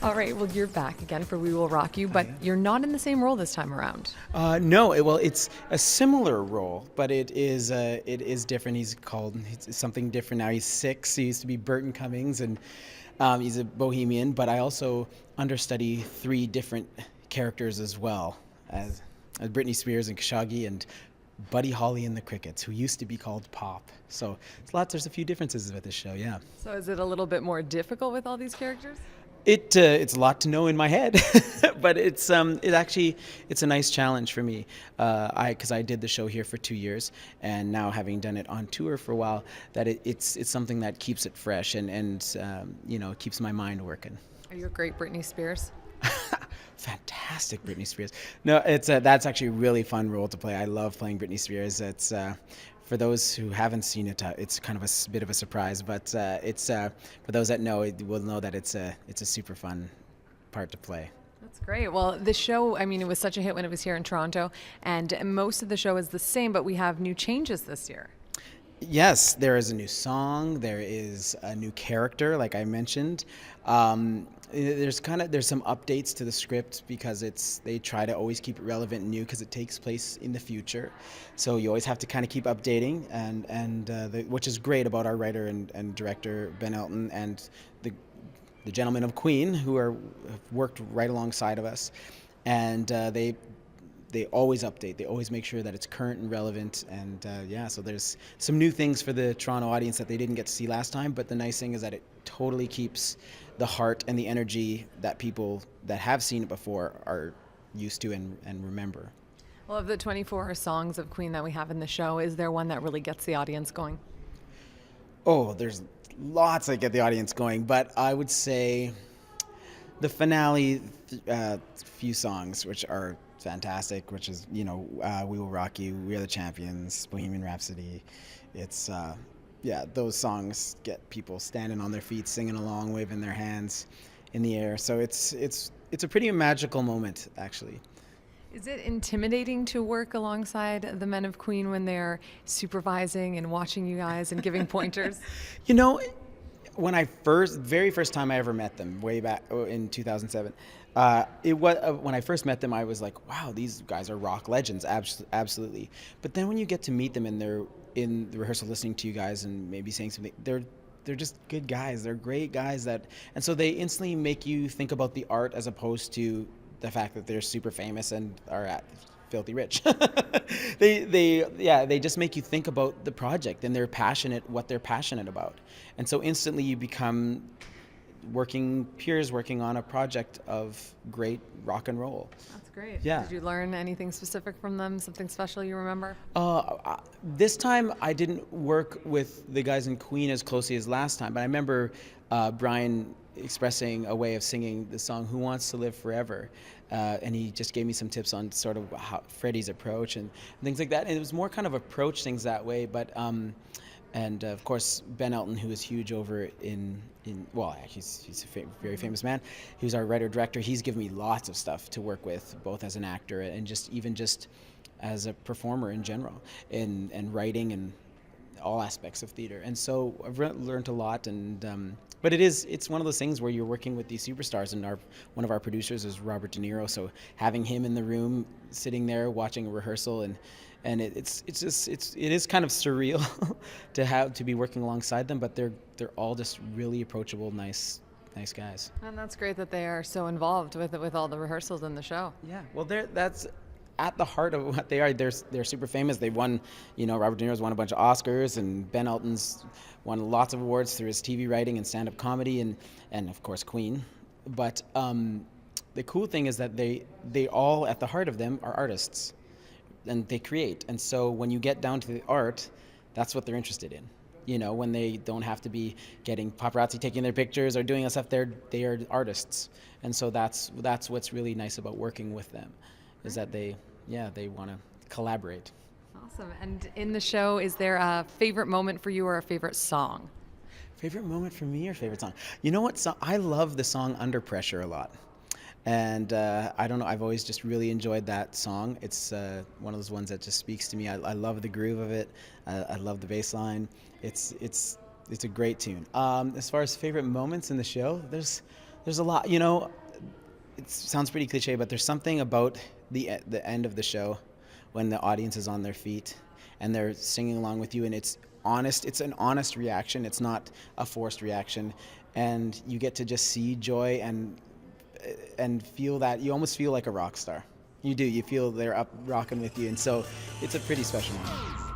All right, well, you're back again for We Will Rock You, but you're not in the same role this time around. No, well, it's a similar role, but it is different. He's something different now. He's 6. He used to be Burton Cummings, and he's a bohemian. But I also understudy 3 different characters as well, as Britney Spears and Khashoggi and Buddy Holly and the Crickets, who used to be called Pop. So there's a few differences with this show. Yeah. So is it a little bit more difficult with all these characters? It's a lot to know in my head, but it's a nice challenge for me. Because I did the show here for 2 years, and now having done it on tour for a while, that it's something that keeps it fresh and keeps my mind working. Are you a great Britney Spears? Fantastic Britney Spears. No, that's actually a really fun role to play. I love playing Britney Spears. It's for those who haven't seen it, it's kind of a bit of a surprise, but it's for those that know, will know that it's a super fun part to play. That's great. Well, the show, I mean, it was such a hit when it was here in Toronto, and most of the show is the same, but we have new changes this year. Yes, there is a new song. There is a new character, like I mentioned. There's some updates to the script because they try to always keep it relevant and new because it takes place in the future. So you always have to kind of keep updating, which is great about our writer and director Ben Elton and the gentlemen of Queen who have worked right alongside of us, and they always update. They always make sure that it's current and relevant. And so there's some new things for the Toronto audience that they didn't get to see last time. But the nice thing is that it totally keeps the heart and the energy that people that have seen it before are used to and remember. Well, of the 24 songs of Queen that we have in the show, is there one that really gets the audience going? Oh, there's lots that get the audience going. But I would say the finale few songs, which are fantastic, which is We Will Rock You, We Are the Champions, Bohemian Rhapsody. It's those songs get people standing on their feet, singing along, waving their hands in the air. So it's a pretty magical moment, actually. Is it intimidating to work alongside the men of Queen when they're supervising and watching you guys and giving pointers? When very first time I ever met them, way back in 2007, when I first met them, I was like, wow, these guys are rock legends, absolutely. But then when you get to meet them and they're in the rehearsal listening to you guys and maybe saying something, they're just good guys. They're great guys and so they instantly make you think about the art as opposed to the fact that they're super famous and are filthy rich. They just make you think about the project and what they're passionate about. And so instantly you become peers working on a project of great rock and roll. That's great. Yeah. Did you learn anything specific from them, something special you remember? This time I didn't work with the guys in Queen as closely as last time, but I remember Brian expressing a way of singing the song Who Wants to Live Forever, and he just gave me some tips on sort of how Freddie's approach and things like that, and it was more kind of approach things that way, but and of course Ben Elton, who is huge over he's a very famous man. He was our writer-director. He's given me lots of stuff to work with, both as an actor and just as a performer in general, and writing and all aspects of theater. And so I've learned a lot, but it's one of those things where you're working with these superstars, and one of our producers is Robert De Niro, so having him in the room, sitting there watching a rehearsal, and it is kind of surreal to be working alongside them, but they're all just really approachable, nice guys. And that's great that they are so involved with all the rehearsals in the show. Yeah, well, that's at the heart of what they are. They're super famous. They've won, Robert De Niro's won a bunch of Oscars, and Ben Elton's won lots of awards through his TV writing and stand-up comedy, and of course Queen. But the cool thing is that they all, at the heart of them, are artists, and they create. And so when you get down to the art, that's what they're interested in. When they don't have to be getting paparazzi taking their pictures or doing stuff, they are artists. And so that's what's really nice about working with them, is that they want to collaborate. Awesome. And in the show, is there a favorite moment for you or a favorite song? Favorite moment for me or favorite song? You know what? I love the song Under Pressure a lot. And I don't know, I've always just really enjoyed that song. It's one of those ones that just speaks to me. I love the groove of it. I love the bass line. It's a great tune. As far as favorite moments in the show, there's There's a lot, it sounds pretty cliche, but there's something about the end of the show when the audience is on their feet and they're singing along with you, and it's honest. It's an honest reaction. It's not a forced reaction, and you get to just see joy and feel that. You almost feel like a rock star. You do. You feel they're up rocking with you, and so it's a pretty special moment.